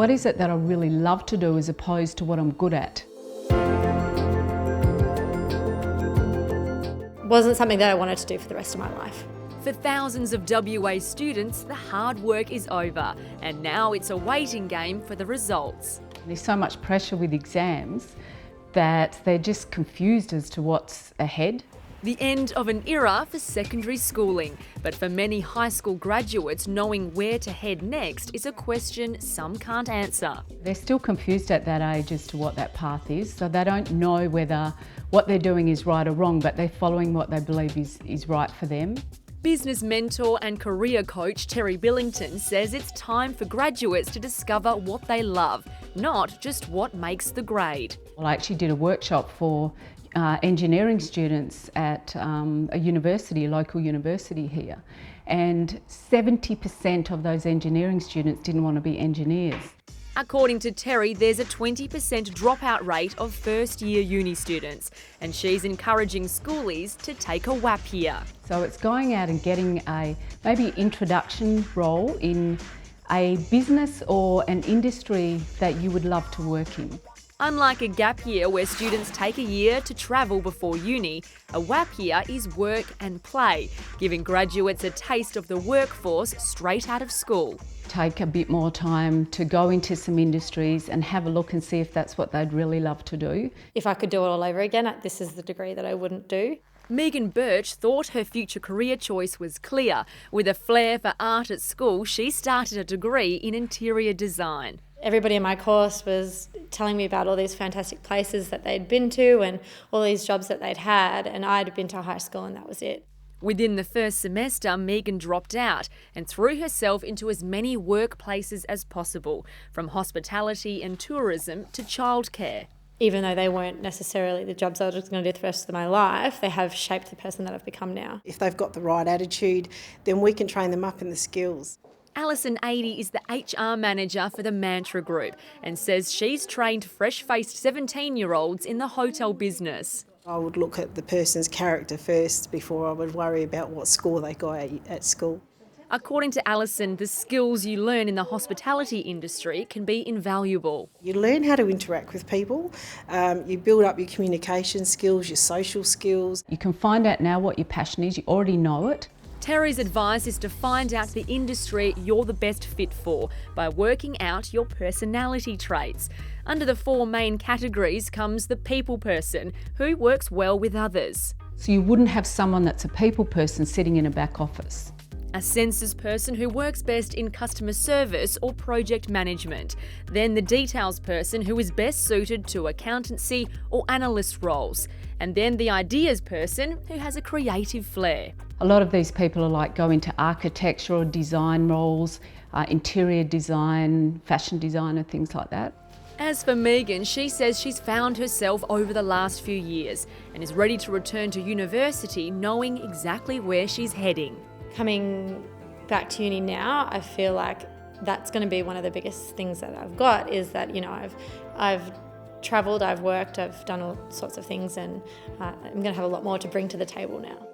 What is it that I really love to do as opposed to what I'm good at? Wasn't something that I wanted to do for the rest of my life. For thousands of WA students, the hard work is over, and now it's a waiting game for the results. There's so much pressure with exams that they're just confused as to what's ahead. The end of an era for secondary schooling, but for many high school graduates, knowing where to head next is a question some can't answer. They're still confused at that age as to what that path is, so they don't know whether what they're doing is right or wrong, but they're following what they believe is right for them. Business mentor and career coach Terry Billington says it's time for graduates to discover what they love, not just what makes the grade. Well, I actually did a workshop for engineering students at a university, a local university here, and 70% of those engineering students didn't want to be engineers. According to Terry, there's a 20% dropout rate of first-year uni students, and she's encouraging schoolies to take a WAP year. So it's going out and getting a maybe introduction role in a business or an industry that you would love to work in. Unlike a gap year where students take a year to travel before uni, a WAP year is work and play, giving graduates a taste of the workforce straight out of school. Take a bit more time to go into some industries and have a look and see if that's what they'd really love to do. If I could do it all over again, this is the degree that I wouldn't do. Megan Birch thought her future career choice was clear. With a flair for art at school, she started a degree in interior design. Everybody in my course was telling me about all these fantastic places that they'd been to and all these jobs that they'd had, and I'd been to high school and that was it. Within the first semester, Megan dropped out and threw herself into as many workplaces as possible, from hospitality and tourism to childcare. Even though they weren't necessarily the jobs I was going to do the rest of my life, they have shaped the person that I've become now. If they've got the right attitude, then we can train them up in the skills. Alison Adey is the HR manager for the Mantra Group and says she's trained fresh-faced 17-year-olds in the hotel business. I would look at the person's character first before I would worry about what score they got at school. According to Alison, the skills you learn in the hospitality industry can be invaluable. You learn how to interact with people, you build up your communication skills, your social skills. You can find out now what your passion is, you already know it. Terry's advice is to find out the industry you're the best fit for by working out your personality traits. Under the 4 main categories comes the people person, who works well with others. So you wouldn't have someone that's a people person sitting in a back office. A census person who works best in customer service or project management. Then the details person who is best suited to accountancy or analyst roles. And then the ideas person who has a creative flair. A lot of these people are like go into architecture or design roles, interior design, fashion designer, things like that. As for Megan, she says she's found herself over the last few years and is ready to return to university knowing exactly where she's heading. Coming back to uni now, I feel like that's going to be one of the biggest things that I've got is that, I've travelled, I've worked, I've done all sorts of things, and I'm going to have a lot more to bring to the table now.